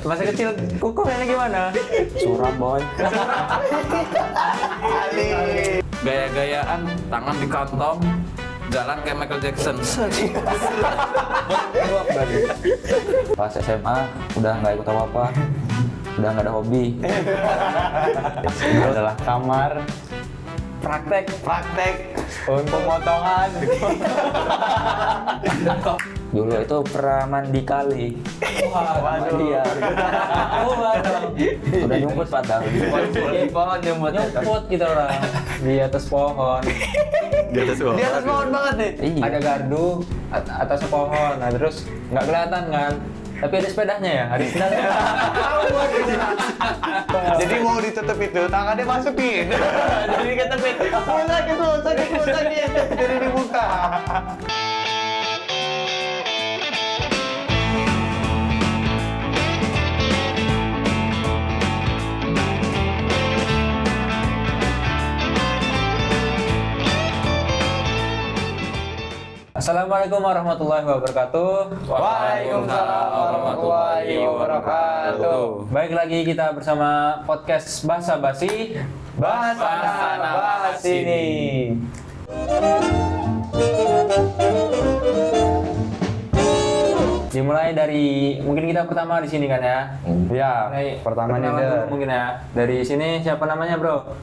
Masa kecil kukuhnya gimana? Suram boy. Gaya-gayaan, tangan di kantong, jalan kayak Michael Jackson. Pas SMA udah nggak ikut apa-apa, udah nggak ada hobi. Ini adalah kamar praktek untuk pemotongan. Dulu itu pernah mandi kali. Waduh. Iya. Udah nyumput padahal. Di pohon nyumput kita orang di atas pohon. Di atas pohon banget nih. Iya. Ada gardu atas pohon. Nah terus nggak kelihatan kan. Tapi ada sepedanya ya, ada sendalnya. Jadi mau ditutup itu, tangannya masukin. Jadi ketepit. Sakit. Jadi dibuka. Assalamualaikum warahmatullahi wabarakatuh. Waalaikumsalam warahmatullahi wabarakatuh. Baik lagi kita bersama podcast Bahasa Basi. Bahas sana, bahas sini. Dimulai dari mungkin kita pertama di sini kan ya. Ya, Mulai pertama perkenalan nih, dulu Der. mungkin ya. Dari sini siapa namanya, Bro?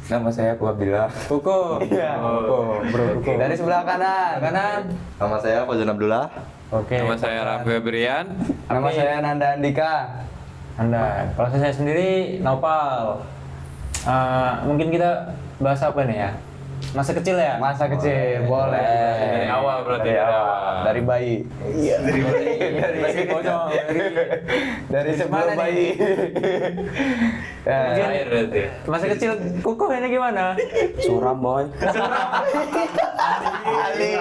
Nama saya Kuabila. Kuku. Iya. Kuku, Bro Kuku. Dari sebelah kanan. kanan. Nama saya Fauzan Abdullah. Oke. Nama saya Raffi Febrian. Nama saya Nanda Andika. Anda. Kalau saya sendiri Nopal. Mungkin kita bahas apa nih ya? Masa kecil ya? Masa kecil, boleh. Dari awal berarti, Dari dari awal. awal. Dari bayi. Iya. Dari pojok. Dari sebelum Mana bayi. Ya. Air berarti. Masa kecil kukuhnya gimana? Suram boy. Ali.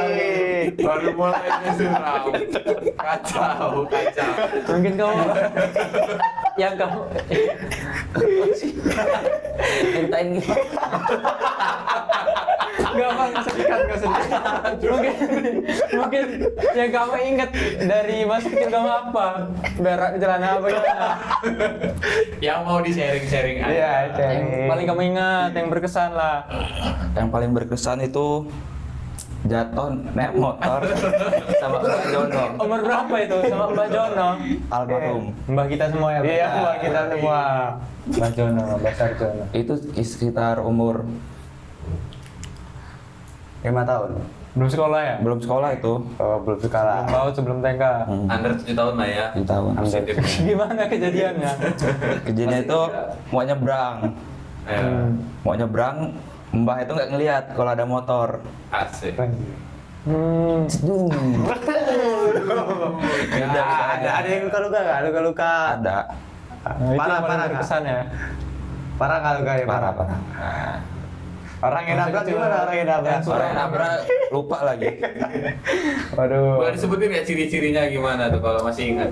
Baru mulai suram. Kacau. Mungkin kamu yang kamu Mintain gimana? nggak usah dikat. Mungkin yang kamu ingat dari masa kecil kamu apa? Berak di celana apa gimana? Yang mau di sharing-sharing aja. Iya, Yang paling kamu ingat, yang berkesan lah. Yang paling berkesan itu jatuh naik motor sama Mbak Jono Umur berapa itu sama Mbak Jono? almarhum. Mbak kita semua ya? Iya, Mbak kita semua. Mbak Jono, Mbak Sarjono. Itu sekitar umur 5 tahun. Belum sekolah ya? belum sekolah itu. Oh, belum sekolah. Belum baut sebelum TK. Under 7 tahun lah ya. 7 tahun. Gimana kejadiannya? Kejadian itu mau nyebrang. Mau nyebrang, Mbah itu nggak ngelihat kalau ada motor. Asik. Cedung. Ada yang luka-luka nggak? Luka-luka. Ada. Nah, itu Parah, yang paling parah, berkesan ya. Parah nggak luka ya? Parah. Orang yang nabrak gimana? Orang yang nabrak? Orang yang nabrak lupa lagi. Waduh. Boleh disebutin ya ciri-cirinya gimana tuh kalau masih ingat?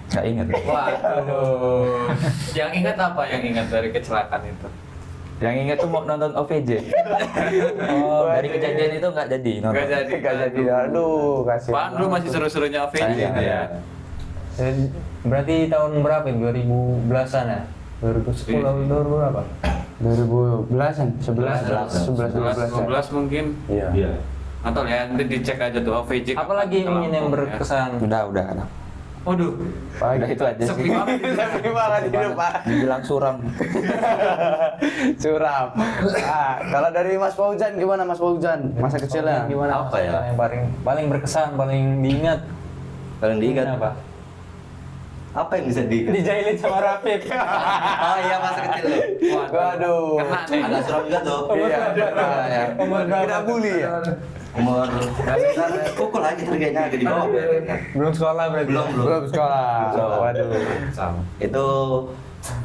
Nggak ingat. Waduh. Yang ingat apa yang ingat dari kecelakaan itu? Yang ingat tuh mau nonton OVJ. Oh, dari kejadian itu nggak jadi nonton. Gak jadi. Gak jadi. Aduh, kasih. Pan dulu masih seru-serunya OVJ Iya, itu iya. ya. Berarti tahun berapa ya? 2010-an ya? 2010 atau berapa? 2010-an, 11, 12 mungkin. Iya. Atau ya nanti dicek aja tuh OVJ. Apalagi kapan ingin yang ke Lampung, berkesan? Udah. Waduh. Udah itu aja Sepi sih. banget. Tapi banget hidup, Pak. Dibilang suram. Suram. Kalau dari Mas Fauzan gimana Mas Fauzan? Masa kecilnya? Gimana? Apa ya? Yang paling berkesan, paling diingat? Kalian diingat Apa? apa yang bisa diingat? Dijailin sama Rafif. Oh iya masa kecil loh. Waduh. Kena nih. Agak suram juga tuh. Iya. Umur berapa? Kira bully ya? Umur sekitar pukul lagi harganya agak di bawah. Belum sekolah berarti? Belum sekolah. Waduh. Itu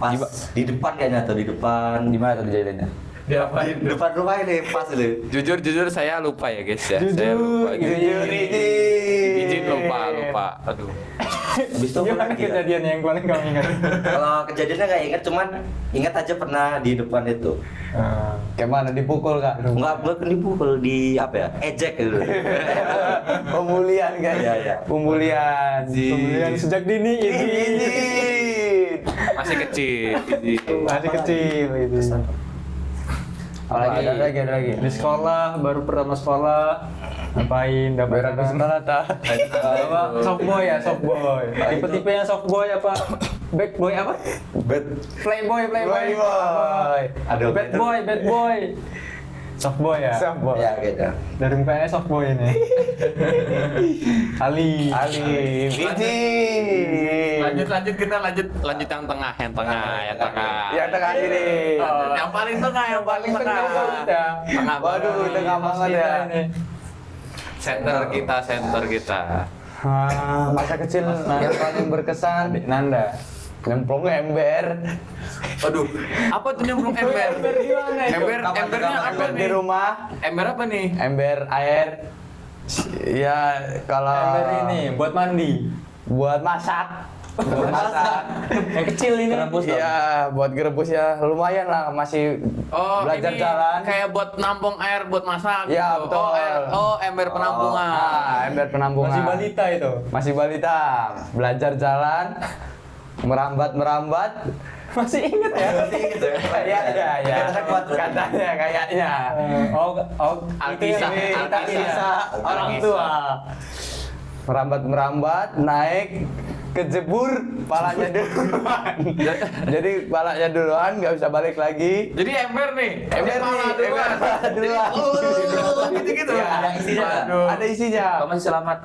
pas di depan kayaknya atau di depan Di mana tuh dijadinya? Diapain? di depan rumah ini pas itu. Jujur saya lupa ya guys ya. Saya lupa gitu. Jujur Izin lupa. Aduh. Habis itu Gimana lagi ya? kejadian yang paling kamu ingat? Kalau kejadiannya nggak ingat, cuman ingat aja pernah di depan itu. Kayak mana dipukul kak? Bukan dipukul, di apa ya? Ejek gitu. Pemulihan guys. Iya, iya. Pemulihan. Kemudian sejak dini ini. masih kecil. Masih kecil gitu. Ada lagi. Di sekolah, baru pertama sekolah, ngapain? Dapat Berak di sekolah ta. apa? Softboy ya, softboy. Tipe-tipenya softboy apa? Bad boy apa? Playboy. Playboy. Aduh, Bad boy. Softboy ya. Softboy. Ya gitu. Dari mukanya softboy ini. Ali. Biji. Lanjut kita lanjut yang tengah. Yang tengah sini. Yang paling tengah, yang paling tengah. Tengah Waduh, tengah banget ya. Center kita. Masa kecil yang paling berkesan Adik Nanda. nyemplung ember. Aduh, apa tuh nyemplung ember? Embernya apa Ember di nih? rumah, Ember apa nih? ember air. Ya kalau Ember ini buat mandi. buat masak. Buat masak. Yang kecil ini. Iya, buat gerebus ya lumayan lah, masih belajar ini jalan. kayak buat nampung air buat masak. Ya, gitu. betul. Ember penampungan. Ember penampungan. Masih balita itu. Masih balita, belajar jalan, merambat. Masih inget ya? Ya. Katanya kayaknya. Alkisah, Alkisah orang tua. Merambat, naik, kejebur, palanya duluan. Jadi palanya duluan, nggak bisa balik lagi. Jadi ember nih. Ember pala nih, ember duluan. Gitu-gitu. Ya, Ada isinya. Aduh. Ada isinya. Kamu masih selamat.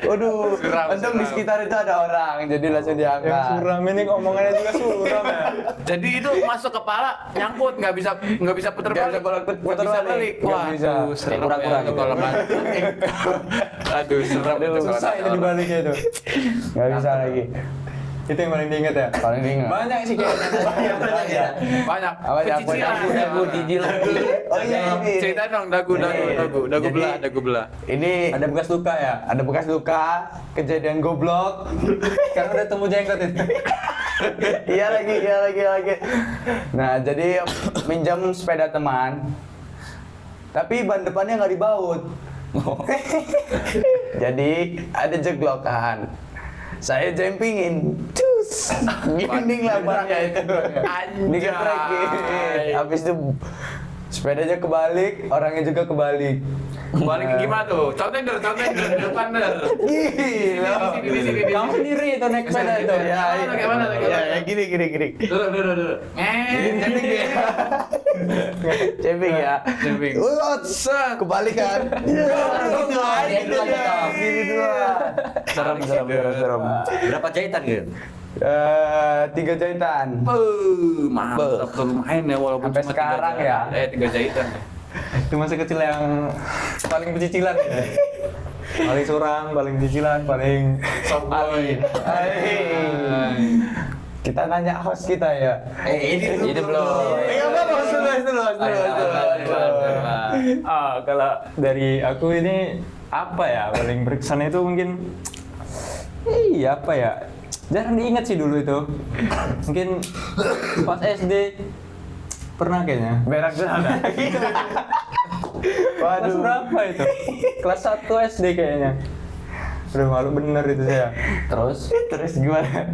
Waduh, Suram. untung di sekitar itu ada orang, jadi langsung Yang diangkat. suram ini omongannya juga suram ya. Jadi itu masuk kepala nyangkut, nggak bisa puter Nggak balik. bisa puter balik. Nggak Wah, bisa. serem Kura-kura ya, gitu. kalau nggak. Aduh, serem itu kalau Susah itu dibaliknya itu. Nggak bisa lagi. Itu yang paling diinget ya. Paling diingat. Banyak sih kayaknya. banyak. Apa ya? Kecicilan. Dagu dijil. Oh iya, ini. Ceritain dong dagu Jadi- belah. Ini Ada bekas luka ya. ada bekas luka, kejadian goblok. Kan udah temu jenggot itu. Iya lagi. Nah, jadi minjam sepeda teman. Tapi ban depannya nggak dibaut. Jadi ada jeglokan. Saya jempingin, cus, ginding lah bannya itu, digeprekin. Habis itu sepedanya kebalik, orangnya juga kebalik. Balik gimana tuh? Contohin depan der. Gila. Di sini. Kamu sendiri itu naik sepeda itu. Gimana? Gini. Duduk. Jemping ya. Jemping. Kebalik kan. Gini dua. Serem. Berapa jahitan gitu? 3 jahitan. Mantap tuh, lumayan ya walaupun Sampai cuma sekarang 3 ya. 3 jahitan. Itu masa kecil yang paling pecicilan ya. Paling suram, paling pecicilan, paling softboy. Kita nanya host kita ya. Ini belum. Kalau dari aku ini apa ya paling berkesan itu mungkin apa ya, jarang diingat sih dulu itu. Mungkin pas SD pernah kayaknya. Berak celana. Kelas berapa itu? Kelas 1 SD kayaknya. Udah malu bener itu saya. Terus gimana?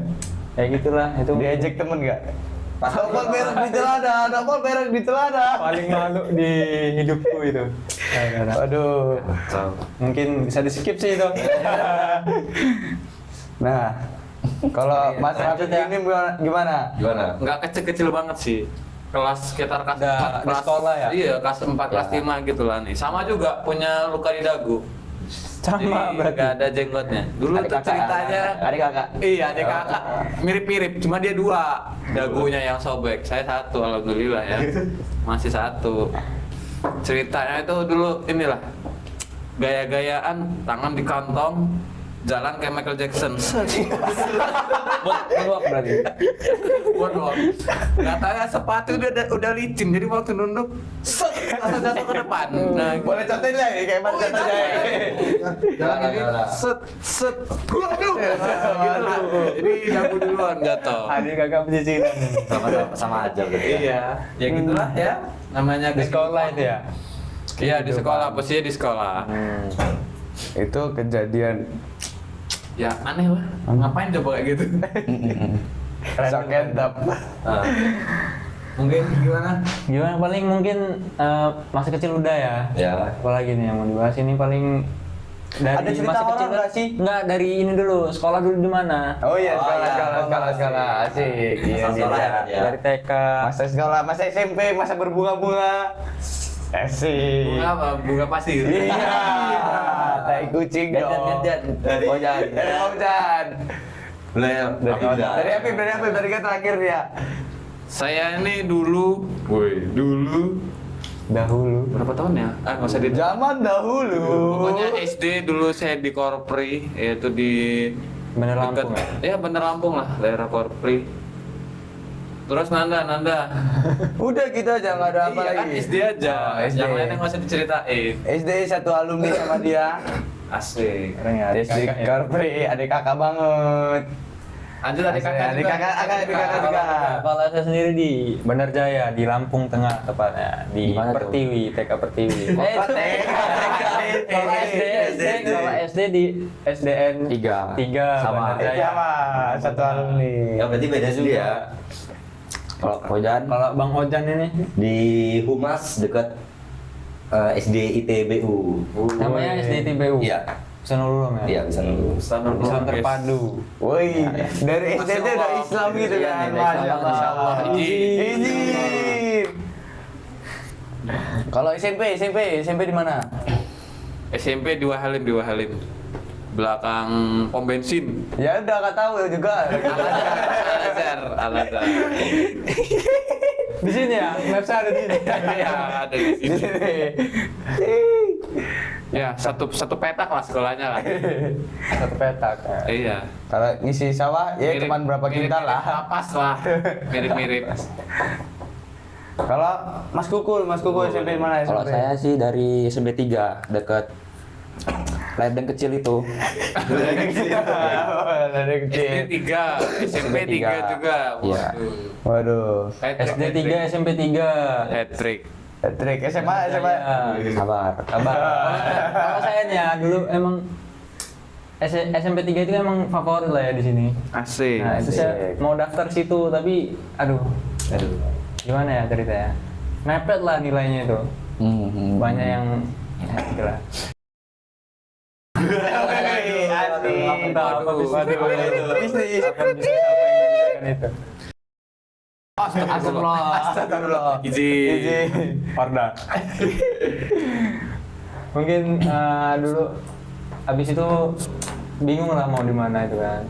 Ya gitulah itu. Diajak temen gak? Nopal berak di celana. Paling malu di hidupku itu. Aduh. Mungkin bisa di skip sih itu. Nah, kalau Mas Lanjut Hafid ya. ini gimana? Nggak kecil-kecil banget sih. Kelas sekitar kelas Ada 4 di sekolah ya? Iya, kelas 4 kelas 5 gitu lah nih. Sama juga punya luka di dagu. Sama Jadi berarti. nggak ada jenggotnya. Dulu Adik tuh kakak. ceritanya Adik kakak. Iya, adik kakak. Mirip-mirip, cuma dia 2. Dagunya yang sobek, saya 1 alhamdulillah ya. Masih 1. Ceritanya itu dulu inilah. Gaya-gayaan, tangan di kantong, jalan kayak Michael Jackson. Buat berarti. Waduh, katanya sepatu udah licin, jadi waktu nunduk, set, langsung jatuh ke depan. Nah, Boleh contohin lah ya, kayak mana contohnya? jalan ini, set, waduh, gitu lah. Jadi dagu duluan jatuh. Adik kakak pecicilan. Sama aja berarti. Iya, ya gitulah ya. Namanya Di sekolah itu ya. Iya di sekolah, posisinya di sekolah. Itu kejadian Ya aneh lah. Ngapain coba kayak gitu? Sakentap. Mungkin gimana? Gimana paling mungkin masa kecil udah ya. Ya. Apalagi nih yang mau dibahas ini paling dari Ada cerita masa horor kecil nggak sih? Enggak, dari ini dulu. Sekolah dulu di mana? Oh iya, Oh, sekolah, iya. sekolah. Asik. Iya, Masa sekolah iya. ya. Dari TK. Masa sekolah, masa SMP, masa berbunga-bunga. Asik. Bunga apa? Bunga pasir. Iya. Tai kucing dong. Dari Ojan. Dari Ojan. Dari Apip, dari kan terakhir ya. Saya ini dulu, Dahulu. berapa tahun ya? Nggak usah di. Zaman dahulu. Pokoknya SD dulu saya di Korpri, yaitu di Bener Lampung ya? ya? Bener Lampung lah, daerah Korpri. Terus Nanda. Udah gitu aja, nggak ada apa Iya kan lagi. SD aja. Oh, SD. Yang lainnya nggak usah diceritain. SD satu alumni sama dia. Asik. Keren ya, adik SD kakak ya. Korpri, adik kakak banget. Lanjut adik kakak Adik juga. kakak juga. Kalau saya sendiri di Bandar Jaya, di Lampung Tengah tepatnya, di Di mana tuh? Pertiwi, TK Pertiwi. Kalau SD di SDN 3 Sama. Bandar Jaya. Sama, satu alumni. Ya berarti beda sih ya. Kalau Ojan Kalau Bang Ojan ini Di Humas dekat SD ITBU. namanya SD TBU. Iya. Sanululung ya. Iya, bisa dulu. Islam terpadu. Woi, dari SD Masya udah Allah. Islam gitu Iya, kan. nih, Masya Masya Allah. Allah. Izin. Izin. Kalau SMP di mana? SMP di Wahalim. Belakang pom bensin. Ya udah nggak tahu juga. Al-Azhar. Di sini ya, Maps ada di sini. Ya, ada di Di sini. sini. Ya, satu petak lah sekolahnya lah. Satu petak. Iya. Kalau ngisi sawah ya cuma berapa kintal lah. Pas lah. Mirip-mirip. Kalau Mas Kukul SMP di mana SMP? Kalau saya sih dari SMP 3 dekat ledeng kecil itu. dari kecil. SD 3, SMP 3 juga. Iya. Waduh. SD 3, SMP 3. Hat-trick. Trik SMA. Sabar. Kalau saya nih ya, dulu emang SMP 3 itu emang favorit lah ya di sini. Asik. Nah, itu saya mau daftar situ tapi aduh, gimana ya ceritanya? Mepet lah nilainya itu. Banyak yang ya, gitu lah. Bisnis. Itu. Astagfirullah. Izin. Parda. Mungkin dulu habis itu bingung lah mau di mana itu kan.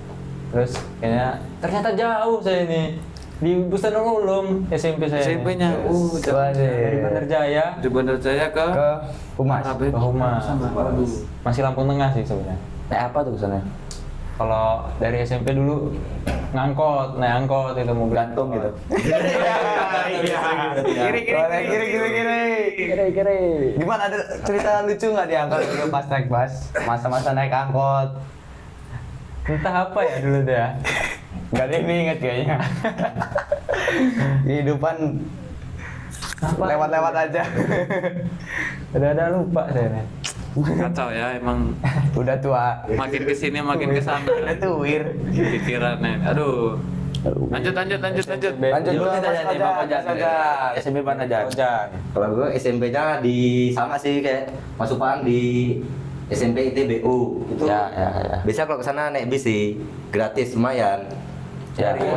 Terus kayaknya ternyata jauh saya ini di Bustanululung SMP saya. SMP-nya. Dari Bandar Jaya Di Bandar Jaya ke Ke Humas. Arabet. ke Humas. Waduh. Masih Lampung Tengah sih sebenarnya. Naik apa tuh kesannya? Kalau dari SMP dulu naik angkot itu mau gantung gitu. Kiri. Gimana, ada cerita lucu nggak diangkut dulu pas naik bus? Masa-masa naik angkot. Entah apa ya dulu tuh ya. Nggak ada yang inget kayaknya. Kehidupan lewat-lewat aja. Udah lupa saya nih. Kacau ya emang. Udah tua. Makin kesini makin kesana. Udah tuir. Pikirannya. Aduh. Lanjut. Lanjut Dulu dulu kita Mas jadi Bang Ojan. Ojan. SMP mana Jan? Ojan. Kalau gue SMP-nya di sama sih kayak Mas Upang di SMP ITBU. Itu Ya. biasa kalau kesana naik bis sih, gratis lumayan. Ya. Dari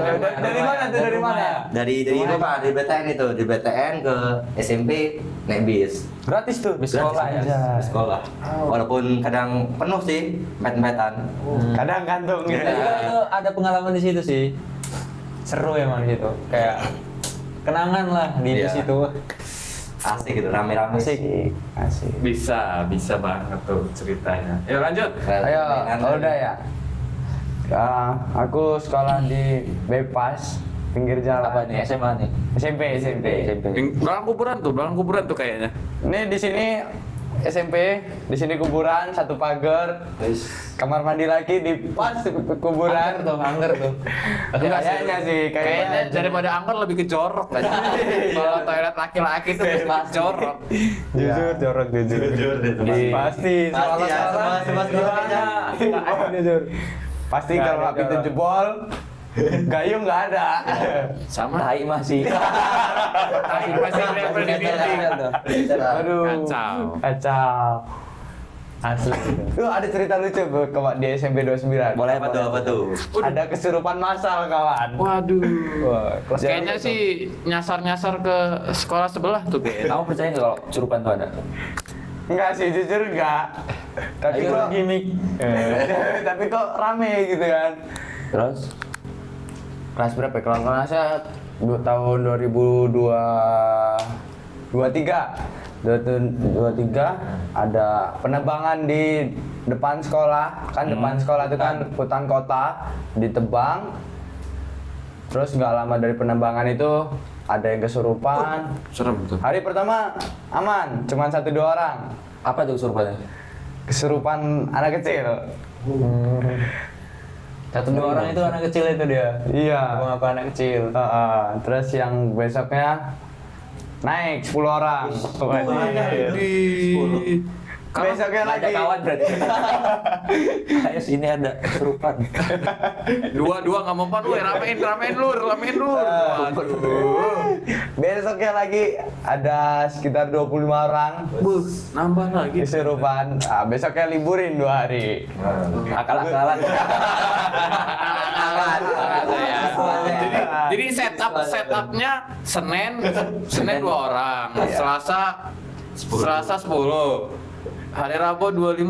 mana tuh? Dari mana? Dari rumah di BTN itu, di BTN ke SMP naik bis. Gratis tuh. Bis Gratis sekolah ya? aja. Bis sekolah. Walaupun kadang penuh sih, met-metan. Kadang kantung gitu. Saya juga itu ada pengalaman di situ sih. Seru emang di situ. Kayak kenangan lah di Iya. situ. Asik gitu, rame-rame. Asik. Asik. Bisa banget tuh ceritanya. Ya lanjut. Ayo, udah ya. Aku sekolah di Bypass pinggir jalan. Apa nih? SMA nih? SMP. SMP. Belakang kuburan tuh kayaknya. Ini di sini SMP, di sini kuburan, satu pagar. Kamar mandi lagi di pas kuburan. Angker tuh. Kayaknya sih, Kayaknya daripada angker lebih ke jorok kan. Kalau toilet laki-laki itu lebih jorok. Jujur, jorok jujur. Pasti, Pasti ya, semua sekolahnya. jujur. Pasti Nggak kalau ada pintu jorok. jebol, gayung nggak ada. Sama. Tai masih. Tapi masih level di dinding. Aduh, Kacau. kacau. Asli. Lu ada cerita lucu Bu, kawan di SMP 29? Boleh Apa tuh? Ada kesurupan massal kawan. Waduh. Wah, kelas Kayaknya berapa sih nyasar-nyasar ke sekolah sebelah tuh kayaknya. Kamu percaya nggak kalau curupan tuh ada? Enggak sih, jujur enggak. Tapi Ayo, kok gimmick. tapi kok rame gitu kan. Terus? Kelas berapa ya? Kalau kelasnya tahun 2023 ada penebangan di depan sekolah. Kan depan sekolah itu kan hutan kota, ditebang. Terus nggak lama dari penebangan itu ada yang kesurupan. Serem tuh. Hari pertama aman, cuma 1-2 orang. Apa tuh kesurupannya? Kesurupan anak kecil. 1-2 orang itu anak kecil itu dia. Iya. Apa anak kecil. Terus yang besoknya naik 10 orang. Besoknya Nggak ada lagi. kawan berarti. Kayak sini ada kesurupan. Dua nggak mempan, woi ramein lur. Waduh. Besoknya lagi ada sekitar 25 orang Nambah lagi. kesurupan. Besoknya liburin 2 hari. Akal-akalan. Jadi setupnya Senin 2 orang, Selasa 10. Hari Rabu 25.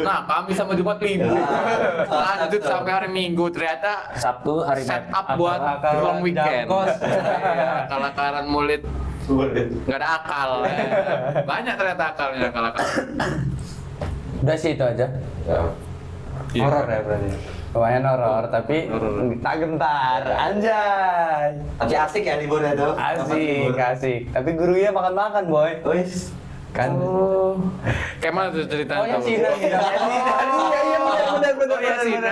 Nah, Kamis sama Jumat libur. Lanjut sampai hari Minggu. Ternyata Sabtu hari setup buat Akal-akalan long weekend. jakos. Akal-akalan mulut. Nggak ada akal. Banyak ternyata akalnya akal-akalan. Udah sih itu aja. Horor ya berarti. Lumayan horor, tapi tak gentar. Anjay. Tapi asik ya liburnya tuh. Asik. Tapi gurunya makan-makan, boy. Wis. Kan. Kayak mana tuh ceritanya? Oh ya Sina. Iya benar. Oh ya Sina.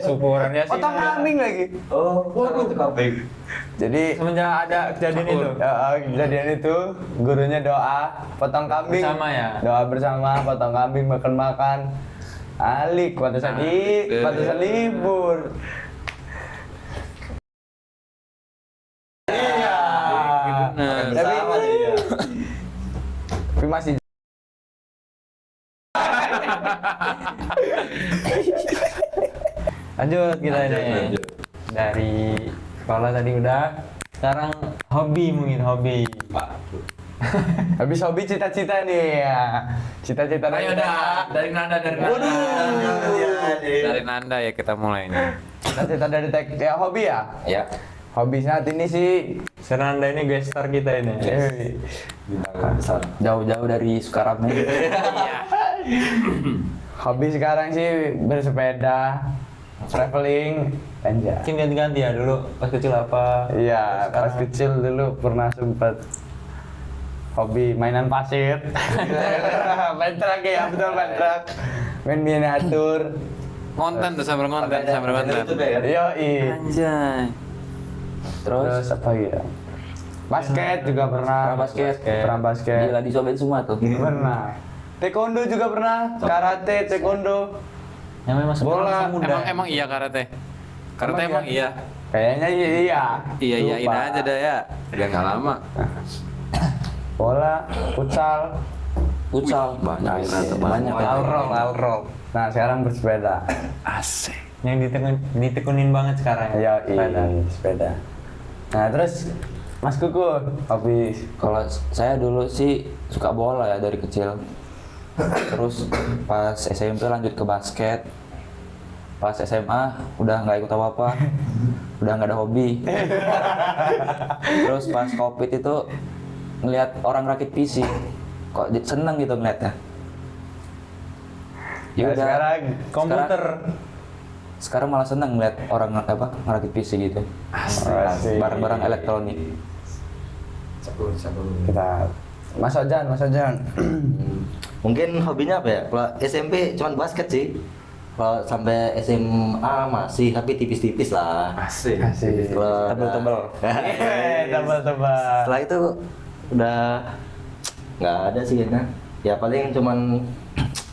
Syukurannya sih. Potong kambing lagi. Oh, waduh kambing. Jadi Semenjak ada kejadian itu. kejadian itu gurunya doa potong kambing Bersama ya? Doa bersama, potong kambing, makan-makan. Alik, pantesan libur. Iya. Bener. Tapi dia. tapi masih Lanjut kita ini. Dari sekolah tadi udah. Sekarang hobi mungkin hobi. habis hobi cita-cita nih ya. Cita-cita Ayo dah, dari Nanda. Waduh. Dari Nanda ya kita mulai nih. Cita-cita dari ya hobi ya. Ya. Hobi saat ini sih Senanda ini guest star kita ini. Besar. Jauh-jauh dari Sukaramnya. hobi sekarang sih bersepeda, traveling, anjay. Mungkin ganti-ganti ya dulu pas kecil apa. Iya, pas kecil dulu pernah sempet hobi mainan pasir. Main truk ya, betul main truk. Main miniatur. Konten tuh sambil konten. YouTube ya. Yoi. Anjay. Terus apa ya? Basket juga pernah. Pernah basket. Gila dicobain semua tuh. Pernah. Taekwondo juga pernah. Karate, taekwondo. Yang memang Bola. masih muda. Emang iya karate. Karate Emang emang iya. Kayaknya iya. Iyain Lupa. aja dah ya. Biar nggak lama. Bola, futsal. Futsal. Banyak Nice. ternyata, Banyak ya. Alroll. Nah, sekarang bersepeda. Asik. Yang ditekunin banget sekarang. Ya, Sepeda. sepeda. Nah, terus Mas Kuku, hobi Kalau saya dulu sih suka bola ya dari kecil. Terus pas SMP lanjut ke basket. Pas SMA udah nggak ikut apa-apa. Udah nggak ada hobi. Terus pas COVID itu ngelihat orang rakit PC. Kok seneng gitu ngeliatnya. Ya Nah, udah. sekarang Komputer. Sekarang malah seneng ngeliat orang ngerakit PC gitu. Asik. Barang-barang elektronik. Kita Mas Ojan. Mungkin hobinya apa ya? Kalau SMP cuman basket sih. Kalau sampai SMA masih, tapi tipis-tipis lah. Asik. Asik. Kalau Tebel-tebel. Tebal-tebal. Setelah itu udah nggak ada sih kayaknya. Ya paling cuman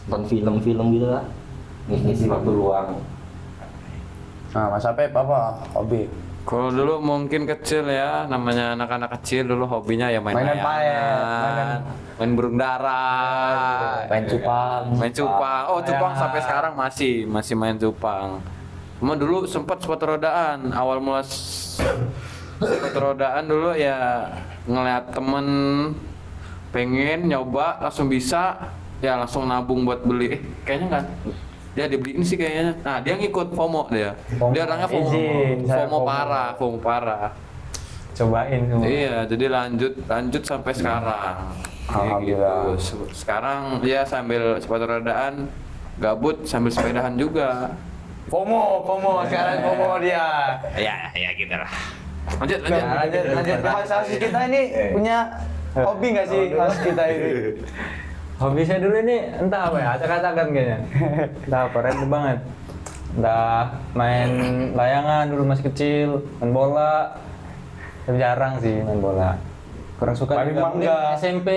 nonton film-film gitu lah. Ngisi waktu luang. Nah, Mas Apep apa hobi? Kalau dulu mungkin kecil ya, namanya anak-anak kecil dulu hobinya ya main Mainan layangan, paet, main burung dara, Main cupang. main cupang. Oh, cupang sampai sekarang masih main cupang. Cuma dulu sempat sepatu rodaan. Awal mula sepatu rodaan dulu ya ngeliat temen pengen nyoba langsung bisa, ya langsung nabung buat beli. Kayaknya kan dia dibeliin sih kayaknya. Nah, dia ngikut FOMO dia. Dia orangnya FOMO, Izin, saya FOMO FOMO. FOMO parah. Cobain semua. Iya, jadi lanjut sampai sekarang. Alhamdulillah. Gitu. Sekarang ya sambil sepatu rodaan, gabut sambil sepedahan juga. FOMO, sekarang FOMO dia. Ya gitu lah. Lanjut. Nah, lanjut. Host kita ini punya hobi nggak sih host kita ini? Hobi saya dulu ini entah apa ya, acak-acakan kayaknya. Entah apa, random banget. Entah main layangan dulu masih kecil, main bola. Tapi jarang sih main bola. Kurang suka Paling juga. mangga. Mungkin SMP,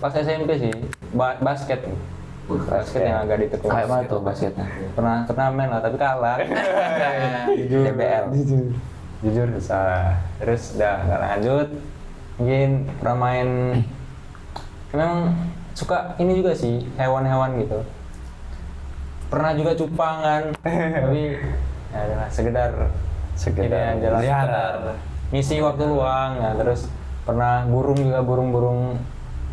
pas SMP sih, basket. Basket yang agak ditekuni. Kayak mana tuh basketnya? Pernah turnamen lah, tapi kalah. Jujur. DBL. Jujur susah. Terus udah nggak lanjut. Mungkin pernah main. Memang suka ini juga sih, hewan-hewan gitu. Pernah juga cupangan, tapi ya adalah sekedar ini aja lah, sekedar ngisi waktu luang. Ya, terus pernah burung juga, burung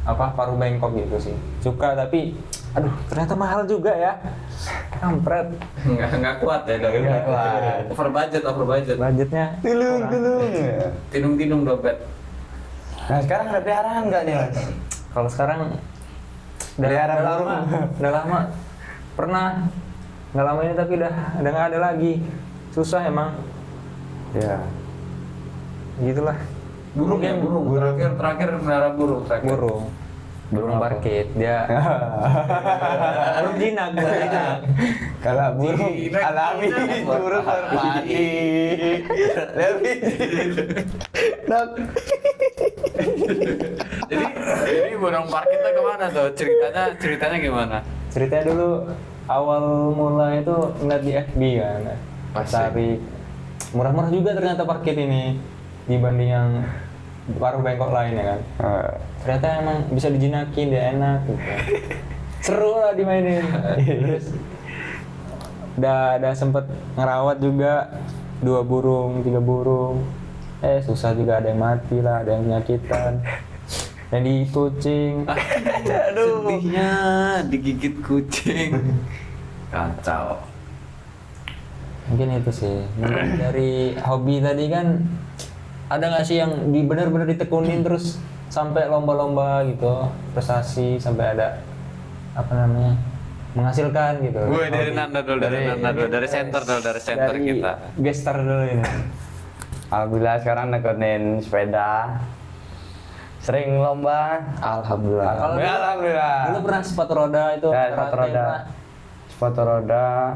apa paruh bengkok gitu sih. Suka tapi aduh ternyata mahal juga ya. Kampret. Enggak kuat ya dong. Nggak kuat. Over budget. Budgetnya Tulung. Tidung dompet. Nah, sekarang ada peliharaan nggak nih, Mas? kalau sekarang Pelihara burung. udah lama pernah nggak lama ini tapi udah nggak ada lagi, susah emang Ya. gitulah. Burung ya, burung. Terakhir melihara burung terakhir. burung parkit dia. Burung jinak. Kalau burung Jinak. alami, burung merpati. Lebih. Nak. Jadi burung parkitnya kemana tuh? Ceritanya gimana? Ceritanya dulu awal mula itu ngeliat di FB kan, cari murah-murah juga ternyata parkit ini dibanding yang paruh bengkok lain ya kan. Ternyata emang bisa dijinakin, dia enak gitu. Seru lah dimainin. Terus udah sempet ngerawat juga 2 burung, 3 burung. Susah juga, ada yang mati lah, ada yang penyakitan. Yang di kucing. Sedihnya digigit kucing. Kacau. Mungkin itu sih. Mungkin dari hobi tadi kan ada nggak sih yang benar-benar ditekunin terus sampai lomba-lomba gitu, prestasi sampai ada apa namanya menghasilkan gitu. Gue dari Nanda dulu, dari center Dari kita. gestar dulu ini. Alhamdulillah sekarang nekunin sepeda. Sering lomba. Alhamdulillah. Alhamdulillah. Dulu pernah sepatu roda itu. Ya, karate sepatu roda. pernah.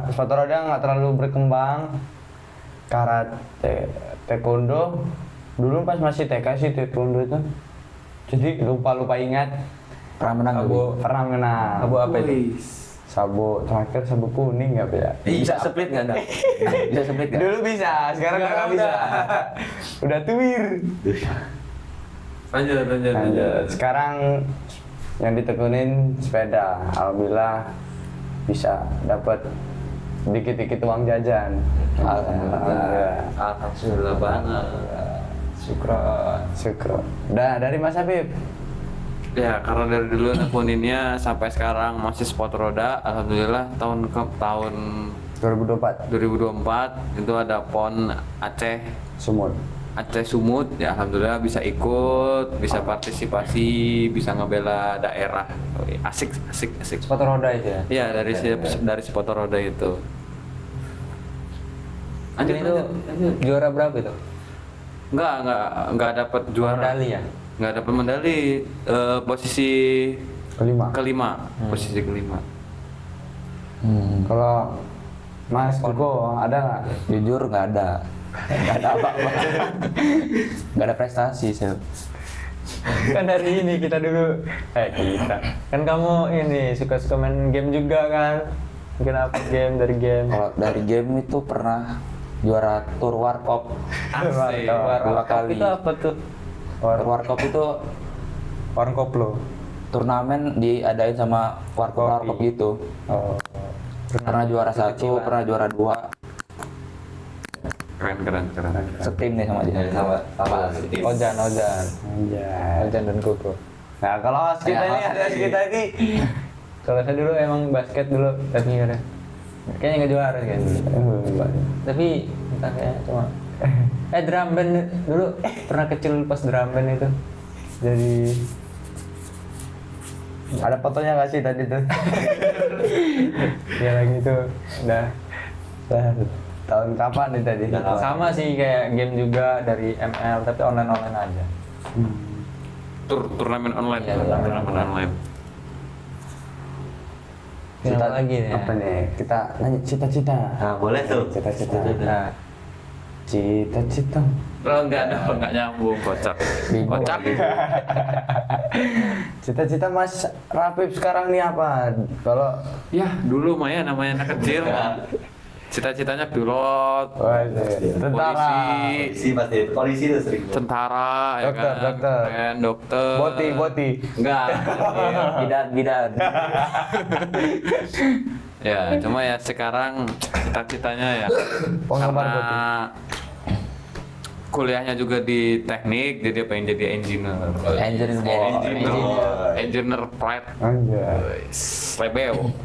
Sepatu roda nggak terlalu berkembang. Karate, taekwondo. Dulu pas masih TK sih taekwondo itu. Jadi lupa ingat. Pernah menang Abu, Pernah menang. abu apa itu? Sabu terakhir sabu kuning nggak ya? Bisa split nggak, Dak? Bisa split nggak? Dulu bisa, sekarang nggak bisa. Udah tuir. Lanjut. Sekarang yang ditekunin sepeda. Alhamdulillah bisa dapat dikit-dikit uang jajan. Alhamdulillah. Alhamdulillah banget. Syukur. Udah dari Mas Habib. Ya, karena dari dulu nekuninnya sampai sekarang masih sepatu roda. Alhamdulillah tahun 2024 2024 itu ada PON Aceh Sumut. Ya alhamdulillah bisa ikut, bisa partisipasi, bisa ngebela daerah. Asik. Sepatu roda itu ya. Iya, dari sepatu roda itu. Itu juara berapa itu? Enggak dapat juara. Medali ya? Nggak dapat medali. Posisi kelima, posisi kelima. Kalau Mas Koko ada nggak? Jujur nggak ada. Nggak ada apa-apa. Nggak ada prestasi saya. Kan dari ini kita dulu kita kan kamu ini suka-suka main game juga kan, mungkin apa game dari game. Kalau dari game itu pernah juara tur Warkop. Asik. Dua kali. Itu apa tuh? Tur Warkop itu Warung koplo. turnamen diadain sama Warkop gitu. Oh. Pernah juara 1, pernah juara 2. Keren. Setim nih sama dia. Sama Ojan. Ojan dan Koko. Nah kalau kita ini ada kita ini. Kalau saya dulu emang basket dulu tapi ada. Kayaknya nggak juara kan. Tapi entah kayak cuma. Drum band dulu pernah kecil pas drum band itu. Jadi Ada fotonya nggak sih tadi tuh? ya lagi itu udah Tahun kapan nih tadi? sama sih kayak game juga dari ML tapi online aja. Turnamen online. Iya, Turnamen online. Apa lagi nih? Apa nih? Kita nanya cita-cita. Nah, boleh tuh. Cita-cita. Nah, Cita-cita. Oh, enggak nyambung, kocak. Kocak. Cita-cita Mas Rafif sekarang nih apa? Kalau Ya, dulu Maya namanya anak kecil. Cita-citanya pilot, tentara, Polisi tuh sering. tentara, ya Dokter, kan? dokter. Keren, dokter. boti. Enggak. Bidan. Ya, cuma ya sekarang cita-citanya ya Penggemar karena kuliahnya juga di teknik, jadi pengen jadi engineer. Engineer pride. Anjay. Rebel.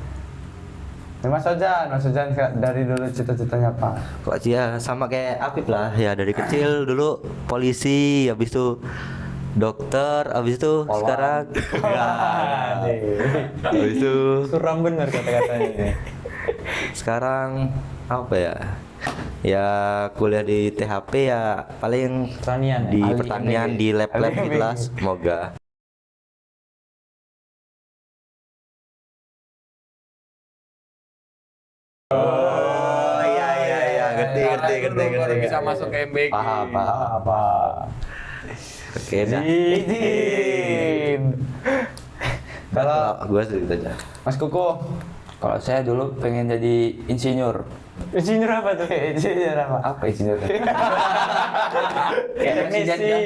Mas Ojan dari dulu cita-citanya apa? Kok ya sama kayak Afif lah ya, dari kecil dulu polisi, habis itu dokter, habis itu sekarang habis itu suram bener kata-katanya ini. sekarang apa ya? Ya kuliah di THP ya paling Pertanian di ya? pertanian di lab-lab gitu lah, semoga. Oh iya, ngerti. Bisa masuk ke MBG. Apa? Oke dah. Izin. Kalau Gua sedikit aja. Mas Koko, Kalau saya dulu pengen jadi insinyur. Insinyur apa tuh? izin apa? Apa insinyur? Kayak presiden Teknisi. kan?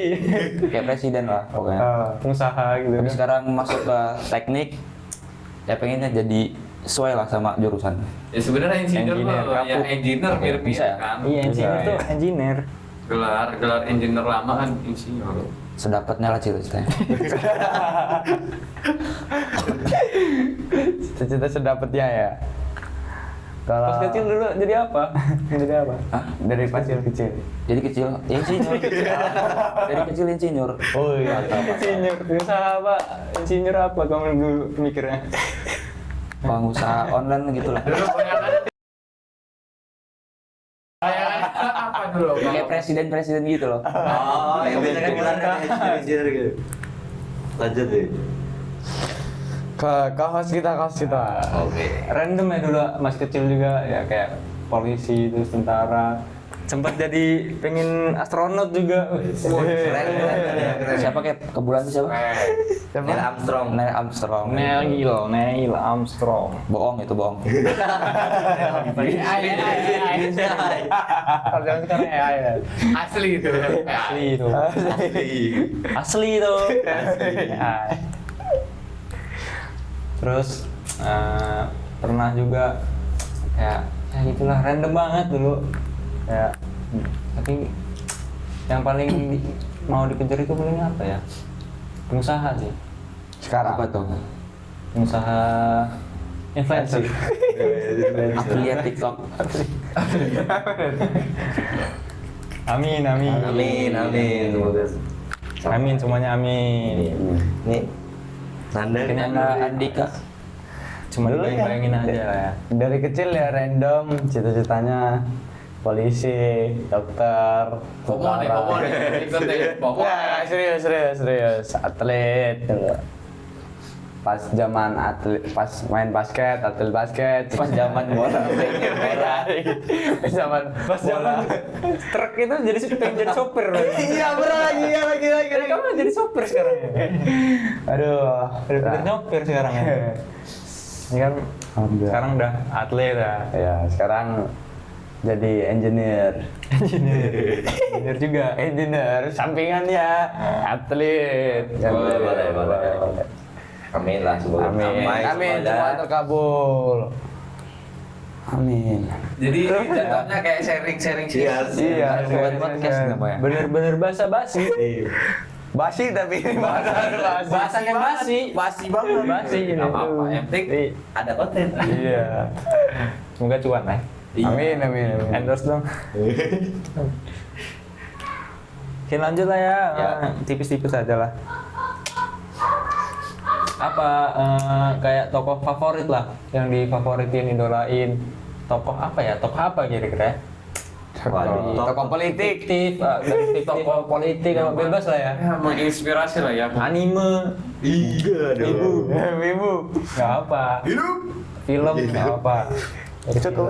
Kayak presiden lah pokoknya. Pengusaha gitu Tapi kan. sekarang masuk ke teknik, ya pengennya jadi sesuai lah sama jurusan. Ya sebenarnya engineer Engineer, tuh, ya kapuk. engineer mirip Bisa ya? kan. Iya, engineer Bisa, tuh engineer. Gelar engineer lama kan insinyur. Sedapatnya lah cita-citanya. Cita-cita sedapetnya ya. Kalau Pas kecil dulu jadi apa? Jadi apa? Hah? dari kecil. Jadi kecil, ya insinyur. Dari kecil insinyur. Oh iya. Insinyur. Pengusaha apa? Insinyur apa kamu dulu mikirnya? Pengusaha online gitu lah. Apa dulu? Kayak presiden-presiden gitu loh. Oh, yang biasa kan engineer gitu. Lanjut deh. Ke host kita. Oke. Random ya dulu masih kecil juga ya kayak polisi terus tentara. Sempat jadi pengen astronot juga. Keren. Siapa kayak ke bulan itu siapa? Neil Armstrong. Neil Armstrong. Neil Armstrong. Bohong itu bohong. Kalau zaman sekarang AI ya. Asli itu. Asli itu. Asli itu. AI. Terus pernah juga kayak ya gitulah random banget dulu. Ya tapi yang paling mau dikejar itu paling apa ya? Pengusaha sih. Sekarang. Apa tuh? Pengusaha influencer. Affiliate TikTok. Amin. Amin. Semoga. Amin semuanya amin. Nih. Nanda. Ini Andika. Cuma Dulu ya. bayangin aja lah ya. Dari kecil ya random cita-citanya polisi, dokter, Pokoknya ikut deh. Ya, serius. Atlet. Gitu. pas zaman atlet, pas main basket, atlet basket, Pas zaman bola, pengen bola. pas zaman Truk itu jadi pengen jadi sopir. iya bener lagi Kamu jadi sopir sekarang ya? aduh Udah nyopir sekarang ya? Ini kan Alhamdulillah. sekarang udah atlet ya. ya sekarang jadi engineer Bener juga. engineer sampingannya atlet. Boleh. Amin lah semoga Amin, sampai amin, semuanya. semua terkabul. Amin. Jadi jatuhnya kayak sharing-sharing sih. Iya, buat podcast namanya. Bener-bener basa-basi. Basi tapi ini Bahasanya basi. Basi banget. Basi ini. Gak apa-apa, yang penting ada konten. Iya. Semoga cuan ya. Amin, amin, amin. Endorse dong. Oke lanjut lah ya. Ya. Tipis-tipis aja lah. Apa kayak tokoh favorit lah yang difavoritin, idolain. Tokoh apa ya? Tokoh apa kira-kira? Waduh, Tokoh politik. Fiktif, tokoh politik, bebas lah ya. Ya, menginspirasi lah ya. Anime, Iya dong. Ibu. nggak apa. Film, nggak apa. Itu tuh.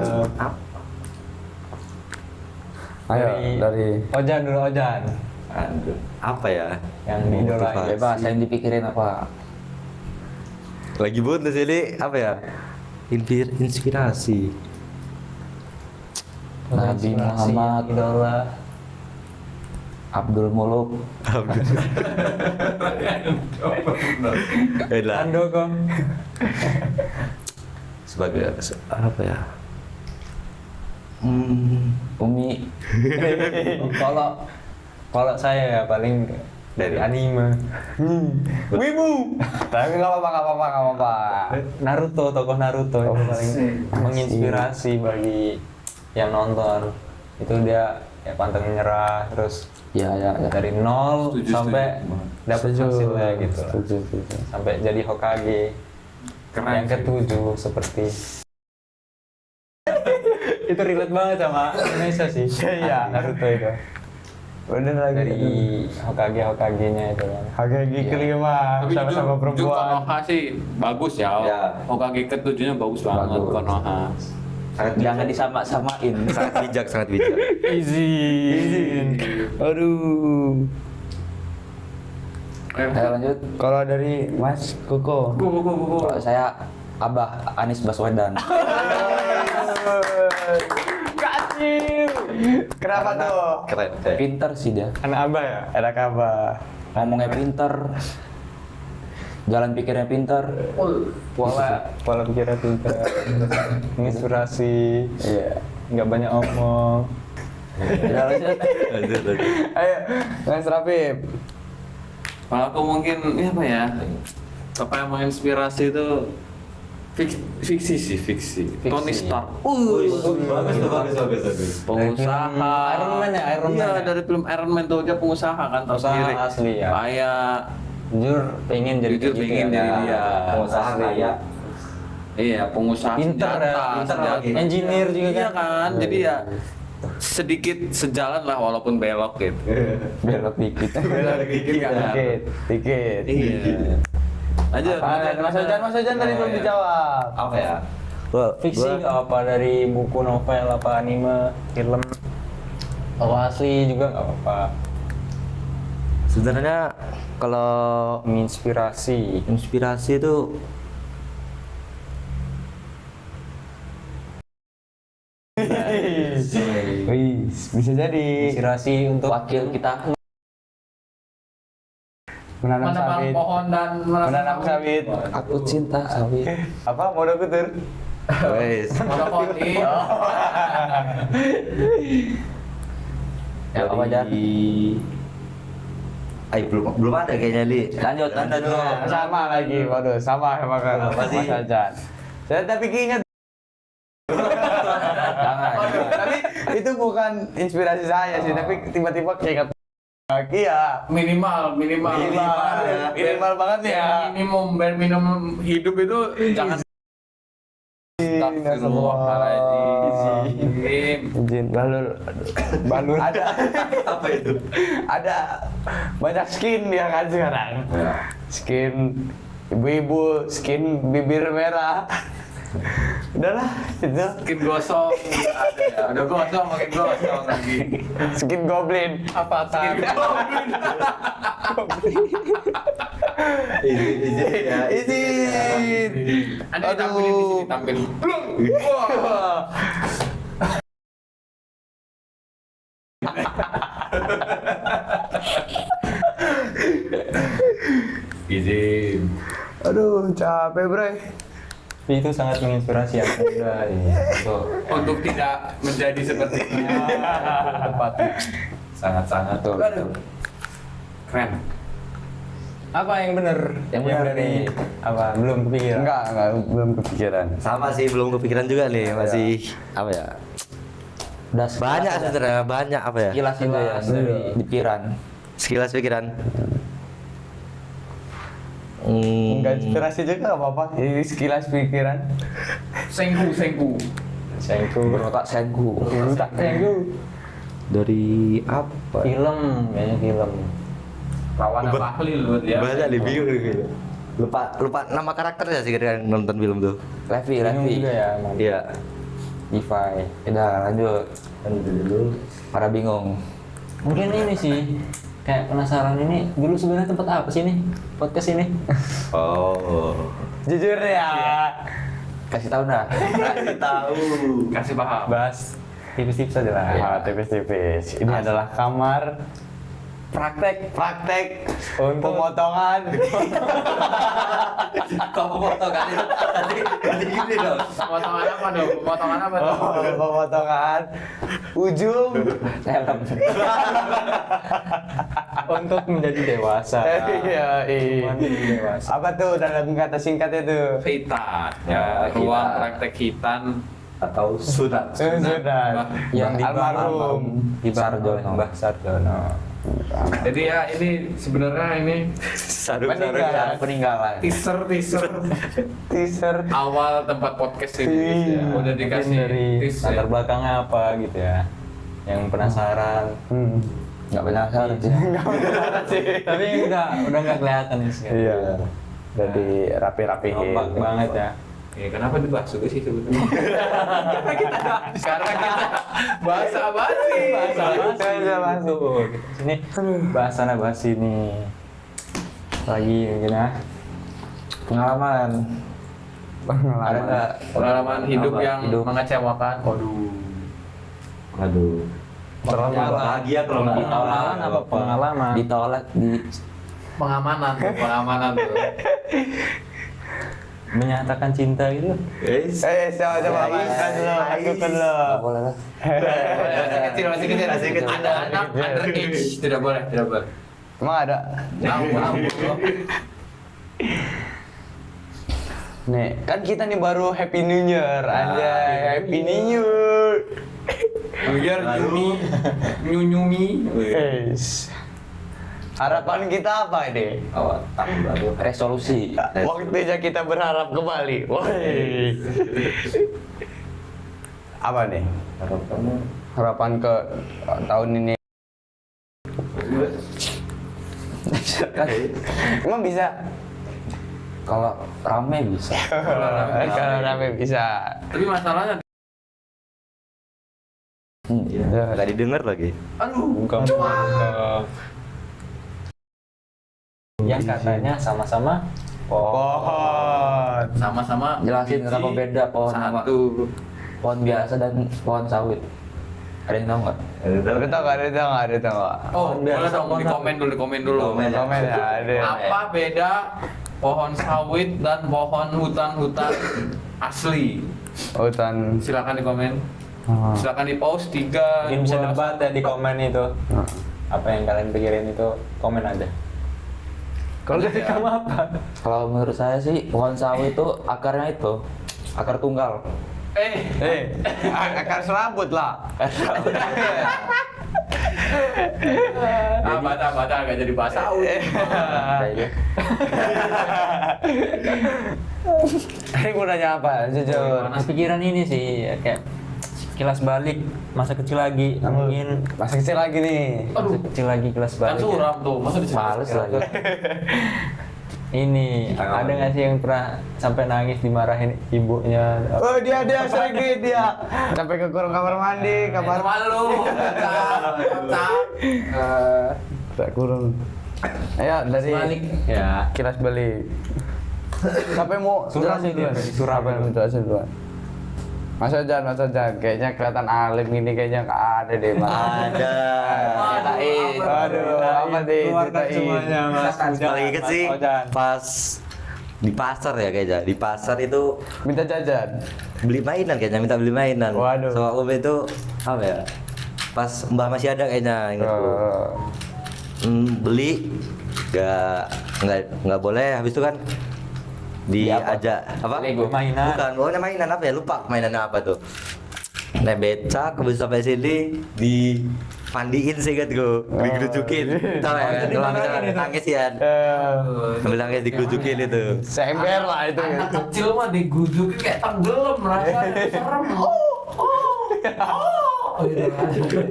Ayo dari Ojan dulu Ojan. Aduh, apa ya? Yang diidolain. Bebas, yang dipikirin apa? Lagi buntu ini apa ya? Inspirasi. Nabi Inspirasi, Muhammad, idola. Abdul Muluk. Lah. Handoko. Sebagai apa ya? Umi. Kalau saya ya paling dari anime. Wibu. Tapi nggak apa-apa. Naruto, tokoh Naruto itu paling menginspirasi bagi yang nonton. Itu dia ya pantang menyerah terus Ya. dari nol Setuju, sampai setuju. dapat hasilnya gitu lah. Setuju. Sampai jadi Hokage. Keren Yang sih. ketujuh seperti itu relate banget sama Indonesia sih. Iya. Naruto itu. Bener lagi. Dari Hokage-nya itu kan. Hokage kelima Tapi sama-sama jujur perempuan. Konoha sih bagus ya. Ya. Hokage ketujuhnya bagus banget Bagus. Konoha. Jangan disama-samain. Sangat bijak. Izin. Aduh. Ayo lanjut. Kalau dari Mas Koko. Kalau saya Abah Anies Baswedan. Kacil. Kenapa tuh? Keren. Pinter sih dia. Anak abah ya? Ada kabar. Ngomongnya pinter. Jalan pikirnya pinter. Pola pikirnya pintar. Menginspirasi. Iya. Nggak banyak omong. Udah lanjut. Ayo, Mas Rafif. Kalau aku mungkin ini apa ya? Apa yang menginspirasi itu fiksi sih, fiksi. Tony Stark. Bagus. Pengusaha. Iron Man ya, Iron Man Iya, ya? dari film Iron Man tuh dia pengusaha kan tahu Pengusaha sendiri. asli ya. Kayak Jujur pengen jadi Jujur kayak gitu pengen ya. jadi dia. Pengusaha kaya. iya, pengusaha Pinter ya, senjata, pinter senjata. lagi. Engineer juga Iya kan. kan. Jadi ya sedikit sejalan lah walaupun belok gitu. Belok dikit. Dikit kan. Dikit. Iya. Lanjut. Mas Ojan tadi belum dijawab. Apa ya? Fiksi nggak apa dari buku, novel, apa anime, film. Tokoh asli juga nggak apa-apa. Sebenarnya kalau Menginspirasi. inspirasi itu Wih, bisa jadi Inspirasi untuk Wakil kita. menanam Menebang sawit. pohon dan Menanam sawit. Aku cinta sawit. Apa? Monokultur. wes. monopoli. Ya, apa aja? Ay, belum ada kayaknya Li. Lanjut, anda dulu. Sama lagi, waduh, sama kan Apa sih? Mas Ojan. Saya tapi ingat. Jangan. Tapi itu bukan inspirasi saya sih, tapi tiba-tiba keinget. Iya. Minimal Minimal banget ya. minimum hidup itu jangan Astagfirullahaladzim. Izin balur. Ada Apa itu? ada banyak skin ya kan sekarang. Skin ibu-ibu skin bibir merah. Udahlah, itu Skin gosong ada ya. Udah gosong makin gosong lagi. skin goblin. Apa Skin goblin. Izin ya. Izin. Ada ditampilin di sini, tampil. Wah. Izin. Aduh, capek, Bro. Tapi itu sangat menginspirasi anak muda ini. Untuk tidak menjadi seperti ini. Tepat. Sangat-sangat tuh. Aduh. Keren. Apa yang benar? Yang benar dari nih. apa? Belum kepikiran. Enggak, belum kepikiran. Sama sih belum kepikiran juga nih, masih apa ya? Udah Banyak sebenarnya, banyak apa ya? Kilas itu ya dari pikiran. Sekilas pikiran. Enggak inspirasi juga nggak apa-apa. Ini sekilas pikiran. Sengku. Sengku. Berotak senku. Tak sengku. Dari apa? Film, kayaknya film. Lawan apa ahli lu dia? Banyak nih bingung nih. Lupa nama karakternya sih ketika nonton film tuh. Levi. Film juga ya, Mam. Iya. Levi. Udah lanjut. Dulu. Pada bingung. Mungkin ini sih kayak penasaran ini dulu sebenarnya tempat apa sih nih podcast ini? Oh. Jujur ya. Kasih tahu dah. Kasih tahu. Kasih paham. Bahas tipis-tipis aja lah. Ah, tipis-tipis. Ini adalah kamar Praktek untuk pemotongan. Kok foto kan itu? Tadi gini dong. Potongan apa dong? Potongan apa dong? Oh, pemotongan ujung. Helm. untuk menjadi dewasa. Iya, iya. Menjadi dewasa. Apa tuh dalam kata singkatnya tuh? Hitan. Ya, ruang praktek hitan. Atau sunat. Sudah. Yang di almarhum. di Sarjono. Mbah Sarjono. Jadi ya ini sebenarnya ini Peninggalan. teaser Teaser. awal tempat podcast ini ya. Udah Mungkin dikasih dari teaser. latar belakangnya apa gitu ya. Yang penasaran. Nggak penasaran sih. Tapi udah nggak kelihatan nih sekarang. Iya. Udah dirapi-rapihin. Kompak banget ya. Ya, kenapa dibahas juga sih sebetulnya? Karena kita bahasa basi. Sini bahasana basi nih. Lagi mungkin ya. Pengalaman. Ada nggak? Pengalaman hidup Apa? yang Hidup. mengecewakan. Waduh. Aduh. Bahagia kalau nggak pengalaman apa pengalaman? Ditolak di Pengamanan tuh. Menyatakan cinta gitu. Coba lakukan lo. nggak boleh lah. Masih kecil. Ada anak underage. Tidak boleh. Emang ada? Ampun. Nih, kan kita nih baru Happy New Year. Anjay, Happy New Year. Biar nyumi. Guys. Harapan kita apa ini? Awal tahun baru. Resolusi. Waktunya kita berharap kembali. Woi. Apa nih? Harapannya Harapan ke tahun ini. Emang bisa? Kalau rame bisa. Kalau rame bisa. Tapi masalahnya nggak didengar lagi. Bukan. Yang katanya sama-sama Pohon. sama-sama Jelasin biji kenapa beda pohon sama satu. pohon biasa dan pohon sawit. Ada yang tahu nggak? Ada tau nggak? Oh, boleh dong di komen dulu. Komen. Komen ya, ada. Apa beda pohon sawit dan pohon hutan asli? Hutan. Silakan di komen. Ah. Silakan di pause 3. Mungkin bisa debat ya di komen itu. Apa yang kalian pikirin itu komen aja. Kalau dari kamu apa? Kalau menurut saya sih pohon sawit itu akarnya itu akar tunggal. Akar serabut lah. Baca agak jadi bahasa sawit. Ini mau nanya apa? Jujur. Pikiran ini sih kayak kilas balik masa kecil lagi mungkin Masih kecil lagi nih. masa kecil lagi kilas Kan balik. suram tuh, masa di Males lagi. ini ada nggak sih yang pernah sampai nangis dimarahin ibunya? Oh dia sering dia sampai ke kurung kamar mandi, kamar Malu. tak kurung. Ayo dari Balik. Ya. kilas balik. Sampai mau Suram jelasin sih dia, duluan. dari suram. Apa yang mau jelasin duluan? Mas Ojan, kayaknya kelihatan alim gini kayaknya nggak ada deh mas. Ada. Ceritain, aduh, apa deh Keluarkan ceritain. semuanya Mas. Paling inget sih Ojan. pas di pasar ya kayaknya. Di pasar itu Minta jajan. beli mainan kayaknya, minta beli mainan. Waduh. So aku itu apa ya? Pas Mbah masih ada kayaknya ingatku. Beli nggak boleh, habis itu kan diajak apa? Lego. Mainan. Bukan, pokoknya mainan apa ya? Lupa mainannya apa tuh. Naik becak, habis sampai sini dimandiin sih kan gue, digerujukin. Tahu ya? itu Kalau dimarahin misalnya itu. nangis ya, sambil nangis digerujukin itu. Sember lah itu. Anak kecil mah digudukin kayak tenggelam rasanya. Serem. Oh, gitu kan.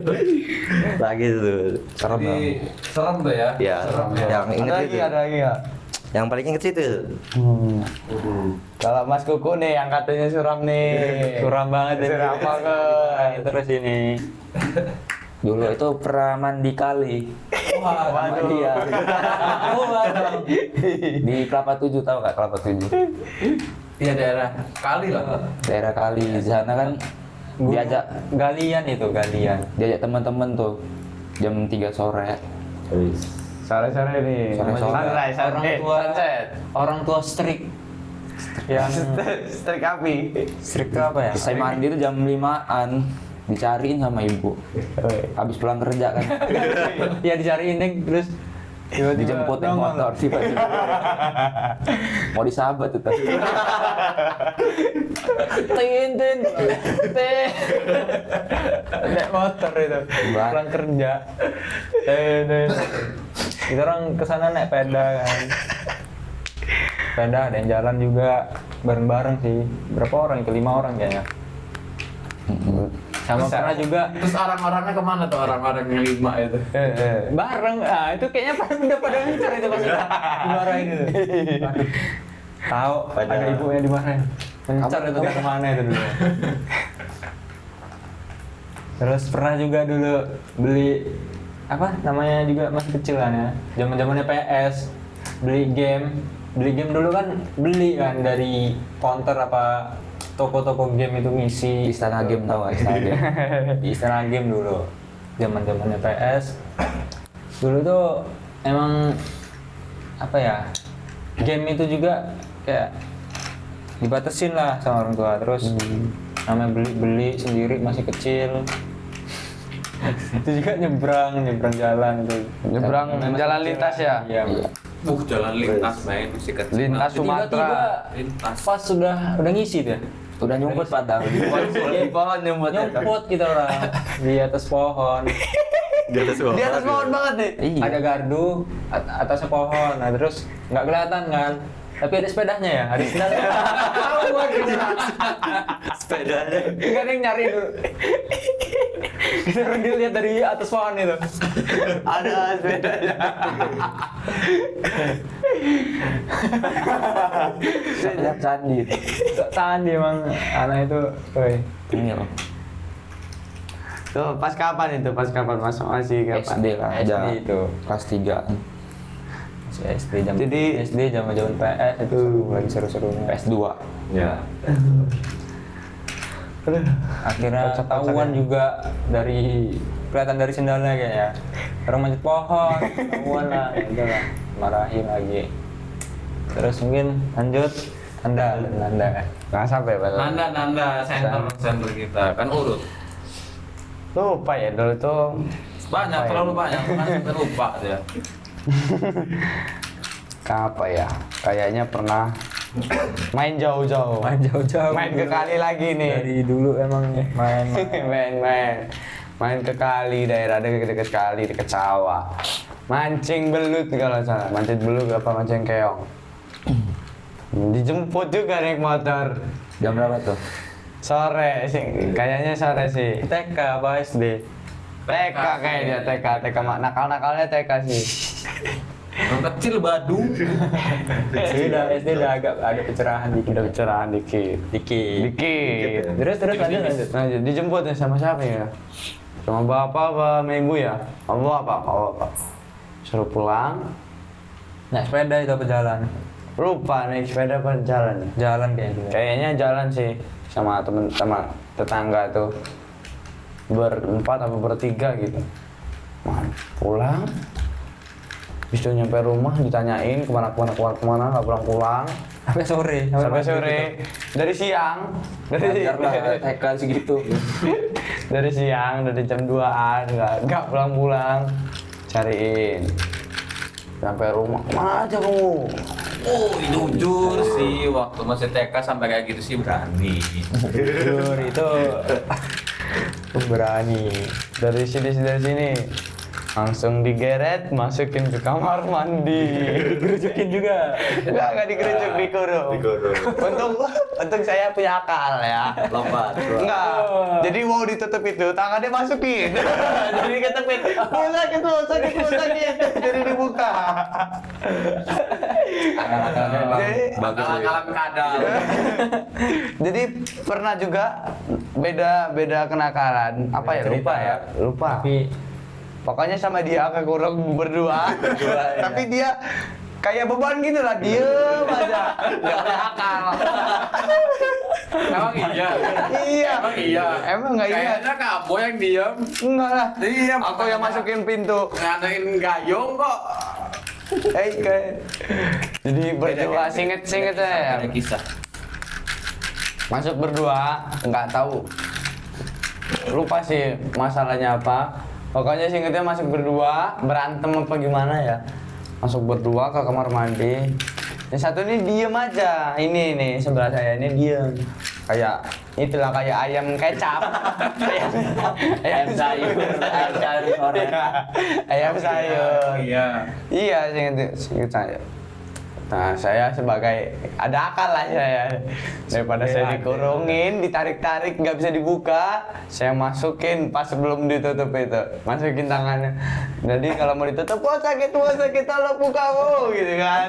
Lagi tuh. Serem Jadi, banget. serem tuh ya. Ya, Serem ya. yang inget itu. Ada lagi nggak? Yang paling inget sih itu. Kalau Mas Kuku nih yang katanya suram nih. Suram banget ini. Suram banget. Terus ini. Dulu itu pernah mandi kali. Wah, Sama dia. Di Kelapa 7, tahu nggak Kelapa 7? Iya daerah kali lah. Daerah kali di sana kan diajak Galian itu, galian. teman-teman tuh jam 3 sore. Sore-sore nih. Sore-sore. Sunrise, Orang sunset. tua, Sunset. orang tua strict. Yang Strik api. strict itu apa ya? Saya mandi tuh jam 5-an, dicariin sama ibu. Habis pulang kerja kan, Ya dicariin Neng, terus tiba-tiba dijemput yang nongol. motor tiba-tiba. Mau disahabat tuh tadi. Tin. Naik motor itu. Pulang kerja. Tin. Kita orang kesana naik peda kan. Peda ada yang jalan juga bareng-bareng sih. Berapa orang itu? 5 orang kayaknya. Sama pernah juga Terus orang-orangnya kemana tuh orang-orang yang 5 itu? bareng. Ah itu kayaknya udah pada ngincar itu pas kita dimarahin itu. Aduh. Tahu ada ibunya dimarahin. Mencar itu dia kemana itu dulu. Terus pernah juga dulu beli apa namanya juga masih kecil kan ya. Zaman-zamannya PS. Beli game dulu kan beli kan dari counter apa toko-toko game itu ngisi Istana Game, tahu nggak Istana Game? di Istana Game dulu zaman-zamannya PS dulu tuh emang apa ya game itu juga kayak dibatasin lah sama orang tua terus namanya beli sendiri masih kecil itu juga nyebrang jalan itu Nyebrang Masih jalan kecil lintas lah. ya? Iya. Jalan lintas main musik kecil. Lintas Tiba-tiba Sumatera. Lintas. pas udah ngisi tuh Udah nyumput padahal. Di pohon nyumput ya. nyumput kita orang di atas pohon. Di atas Di atas pohon banget nih. Iya. Ada gardu atasnya pohon, nah terus nggak kelihatan kan, tapi ada sepedanya ya, ada sepedanya. Tahu gua gitu. Sepedanya. Nggak ada yang nyari dulu. Kita orang dilihat dari atas pohon itu. Ada sepedanya. Lihat candi. Tahan dia emang anak itu, woi. Tengil. Tuh pas kapan itu? Pas kapan masih kapan? SD lah, SD ada itu. kelas 3. Si SD zaman Jadi- SD zaman PS itu lagi seru-serunya. PS2. Ya. Akhirnya ketahuan juga dari kelihatan dari sendalnya kayaknya. Orang manjat pohon, ketahuan lah, ya udah lah, marahin lagi. Terus mungkin lanjut Nanda kan. Nggak sampai Pak. Nanda center kita kan urut. Lupa ya dulu tuh. Banyak, terlalu banyak, kan sampai lupa dia. Apa ya? Kayaknya pernah main jauh-jauh. Main jauh-jauh. Main ke kali lagi nih. Dari dulu emang main. main ke kali daerah dekat kali dekat sawah. Mancing belut kalau salah. Mancing belut apa mancing keong. Dijemput juga naik motor. Jam berapa tuh? Sore sih, kayaknya sore sih. TK apa SD? TK kayaknya TK mak nakal-nakalnya TK sih. Yang kecil Badung. SD udah agak ada pencerahan dikit. Udah pencerahan dikit. Dikit. Terus lanjut. Lanjut, dijemput ya sama siapa ya? Sama bapak apa sama ibu ya? Sama bapak. Suruh pulang. Naik sepeda itu apa jalan? Lupa naik sepeda apa jalan ya? Jalan kayaknya. Kayaknya jalan sih sama tetangga tuh. Berempat apa bertiga gitu. Pulang. Habis itu nyampe rumah ditanyain kemana nggak pulang. Sampai sore. Dari siang. Wajar lah TK segitu. Dari siang dari jam 2-an nggak pulang. Cariin. Sampai rumah kemana aja kamu? Oh, jujur sih waktu masih TK sampai kayak gitu sih berani. Jujur itu berani. Dari sini langsung digeret masukin ke kamar mandi. Gerujukin juga. Enggak digerujuk, dikurung. Untung saya punya akal ya. Lompat. Enggak. Jadi mau ditutup itu, tangannya masukin. Jadi ketepin. Sakit. Jadi dibuka. Jadi- Akal-akalan kadal. Jadi pernah juga beda kenakalan. Apa ya? Lupa. Tapi Pokoknya sama dia kekurung berdua. Tapi dia kayak beban gitu lah, diem aja. Gak ada akal. Emang iya. Iya. Emang nggak iya. Kayaknya kamu yang diem. Enggak lah. Iya, Aku yang masukin pintu. ngadain gayung kok. Jadi berdua singet saya. Ada kisah. Masuk berdua, nggak tahu. Lupa sih masalahnya apa. Pokoknya singkatnya masuk berdua, berantem apa gimana ya. Masuk berdua ke kamar mandi. Yang satu ini diem aja. Ini nih sebelah saya ini diem. Kayak itulah kayak ayam kecap. ayam sayur. Ayam sayur. Iya singkat saya. Nah, saya sebagai ada akal lah saya. Daripada saya dikurungin, ditarik-tarik nggak bisa dibuka, saya masukin pas sebelum ditutup itu, masukin tangannya. Jadi kalau mau ditutup, wah sakit, tolong buka gitu kan.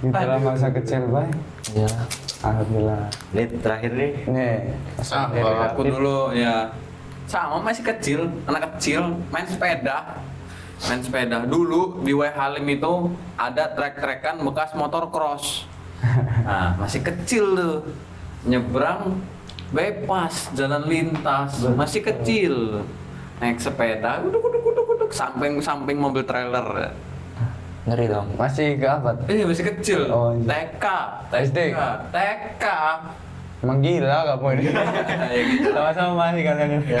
Gitulah masa kecil, Bay. Ya. Alhamdulillah. Ini terakhir nih. Nih, Kalau aku dulu ya sama masih kecil, anak kecil main sepeda. Dulu di W Halim itu ada trek-trekan bekas motor cross. Nah, masih kecil tuh. Nyebrang bebas, jalan lintas, masih kecil. Naik sepeda, guduk, samping mobil trailer. Ngeri dong. masih ke apa? Masih kecil. Oh, iya. TK. TK. Emang gila kamu ini. Ya gitu. sama-sama masih kalian ini.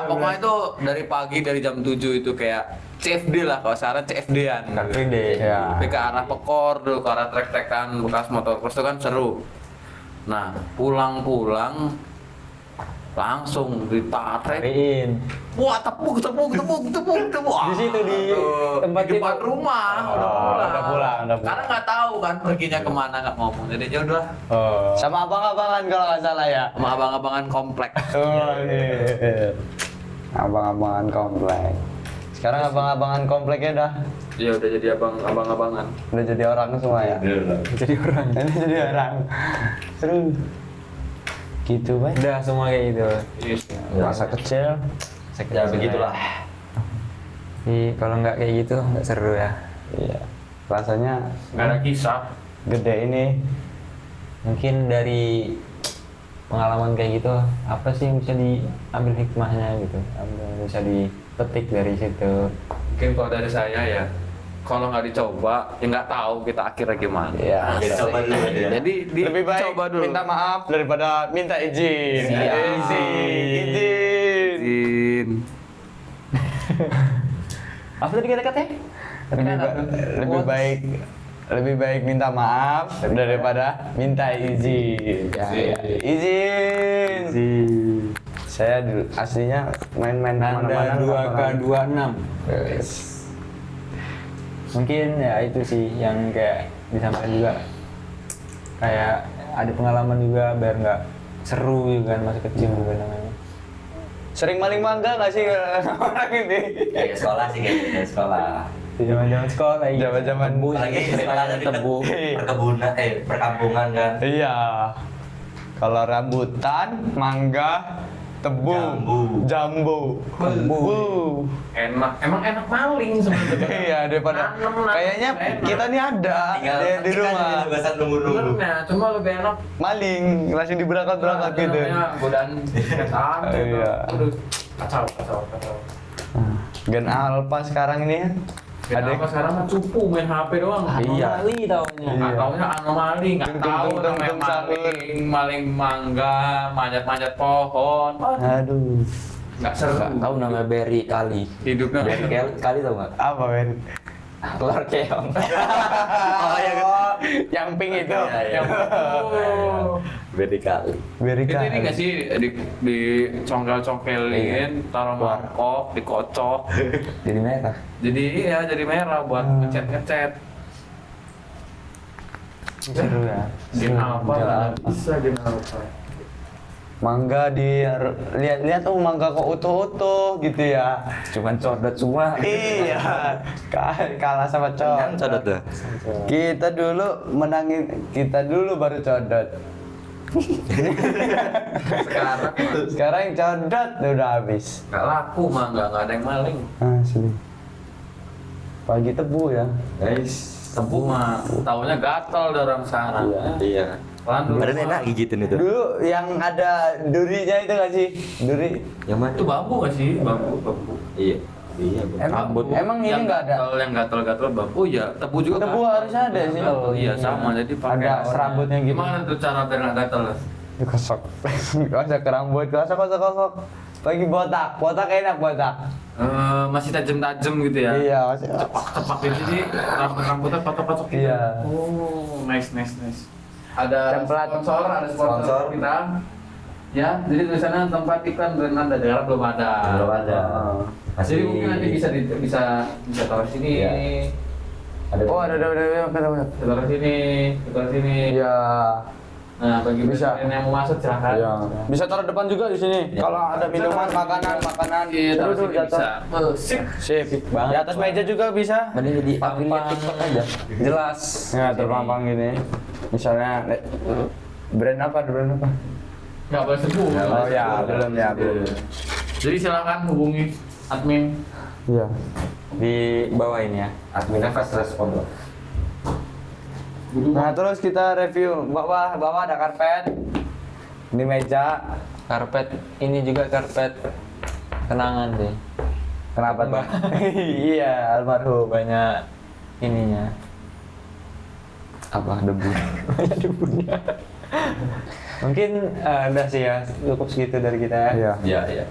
Pokoknya itu dari pagi dari jam 7 itu kayak CFD lah, kalau sekarang CFD-an. Car Free Day. Ya. Tapi ke arah Pekor dulu, ke arah trek-trekan bekas motor cross itu kan seru. Nah, pulang langsung ditarik. Cariin. Wah, tepuk. Di situ, di tempat di depan itu. rumah udah pulang. Karena nggak tahu kan perginya kemana, nggak ngomong. Jadi ya udah Oh. Sama abang-abangan kalau nggak salah ya. sama abang-abangan komplek. Oh iya. Abang-abangan komplek. Sekarang abang-abangan kompleknya dah Ya udah jadi abang-abangan. udah jadi orang semua ya. Jadi orang. Ini jadi orang. Seru. Gitu, Bay. Udah semua kayak gitu. Masa kecil. Ya begitulah. Tapi kalau nggak kayak gitu nggak seru ya. Iya. Rasanya Nggak ada kisah. gede ini. Mungkin dari pengalaman kayak gitu apa sih yang bisa diambil hikmahnya gitu, yang bisa dipetik dari situ. Mungkin kalau dari saya ya, kalau nggak dicoba ya nggak tahu kita akhirnya gimana. Iya. Coba dulu ya. Jadi Lebih baik coba dulu. minta maaf daripada minta izin. Siap. Izin. Apa tadi kata-katanya? Lebih baik minta maaf daripada minta izin. Ya. Izin. Saya dulu aslinya main-main Nanda kemana-mana nggak pernah. 2K26. Yes. Mungkin ya itu sih yang kayak disampaikan juga, kayak ada pengalaman juga biar nggak seru juga kan, masih kecil juga namanya. Sering maling mangga nggak sih orang ini? Kayak sekolah sih kayaknya sekolah. Zaman-zaman sekolah iya. Zaman-zaman Apalagi sekolah tadi kan tebu. perkebunan, perkampungan kan. Iya. Kalau rambutan, mangga, tebu, jambu, tebu. Enak, emang enak maling sebenarnya. Iya, daripada Nanem, kayaknya enak. kita nih ada Tinggal di rumah. tugasan nunggu-nunggu. Benernya, cuma lebih enak Maling, langsung diberangkat-berangkat gitu. godaan setan gitu. Iya. Aduh, kacau. Gen Alpha sekarang ini kan. Ada apa sekarang mah cupu main HP doang. Iya. Anomali taunya. Nggak taunya anomali, nggak Tung, tahu tung, tung, namanya tung, sahur. maling mangga, manjat-manjat pohon. Aduh. Nggak seru. Nggak tahu namanya Berry Kali. Hidupnya Berry Kali tau nggak? Apa, Ben? Keluar keong. Oh, yang pink itu. yang Beda kali. itu ini nggak sih di congkel-congkelin, taruh mangkok, dikocok. Jadi merah. Jadi iya jadi merah buat ngecat. Seru ya. Gen apa lah, bisa gen apa. Mangga lihat tuh mangga kok utuh-utuh gitu ya. Cuman codot semua. Iya. Kalah sama Kan codot. codot tuh. Kita dulu baru codot. Sekarang codot udah habis. Nggak laku mangga, nggak ada yang maling. Asli. Pagi tebu ya. Guys. Tebu mah, taunya gatel dari orang sana. Iya. Lan dulu Badan mah- enak gigitin itu. Dulu yang ada durinya itu nggak sih? Duri. Yang mana? Itu bambu nggak sih? Bambu. Iya. Iya, Bang. Emang ini Yang nggak ada? gatel- Yang gatel-gatel bambu ya, tebu juga. Tebu gatel. harusnya ada sih. Gatel, iya sama, jadi pakai Ada serabutnya gitu. Gimana tuh cara biar nggak gatel? Kosok. Kosok ke rambut, kosok. Lagi botak enak botak. Masih tajam-tajam gitu ya? Iya, masih. Tepak gitu sih, rambut-rambutnya patok-patok gitu. Iya. Oh, nice. Ada Templat. ada sponsor kita. Ya, jadi tulisannya tempat iklan brand Anda, daerah belum ada. Belum ada. Jadi mungkin nanti bisa taruh di sini. Iya. Oh, ada. Taruh sini. Iya. Nah, bagi Bisa. brand yang mau masuk silahkan. Iya. Bisa taruh depan juga di sini. Iya. Kalau ada minuman, makanan. Iya, taruh Tuh, sini bisa. Sip. Sip. Di atas meja juga bisa. Mending jadi affiliate TikTok aja. Jelas. Ya, terpampang gini. Misalnya brand apa? Nggak boleh sebut. Oh ya, belum. Jadi silakan hubungi admin. Iya. Di bawah ini ya. Adminnya fast respon. Nah, terus kita review bawah ada karpet. Di meja. Karpet ini juga karpet kenangan deh. Kenapa tuh? Iya, almarhum. Banyak ininya. Apa debu? Banyak debunya. Mungkin udah sih ya, cukup segitu dari kita ya. Iya. Iya.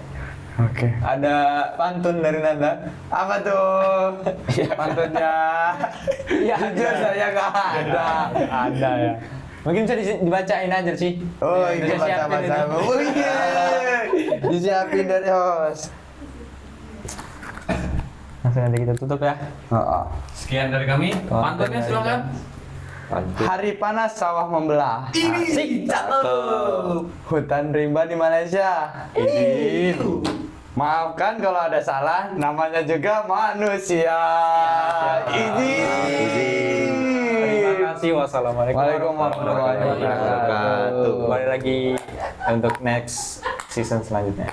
Oke. Ada pantun dari Nanda. Apa tuh? Pantunnya? Iya, Jujur ada. saya nggak ada. Ada ya. Mungkin bisa dibacain aja sih. Oh, Bisa iya siapin baca-baca. itu. Oh iya. Disiapin dari host. Langsung aja kita tutup ya. Heeh. Sekian dari kami. Pantunnya silakan. Hari panas sawah membelah. Asik, cakep. Hutan rimba di Malaysia. Ini. Maafkan kalau ada salah, namanya juga manusia. Izin. Terima kasih. Wassalamualaikum Waalaikumsalam warahmatullahi wabarakatuh. Kembali lagi untuk next season selanjutnya.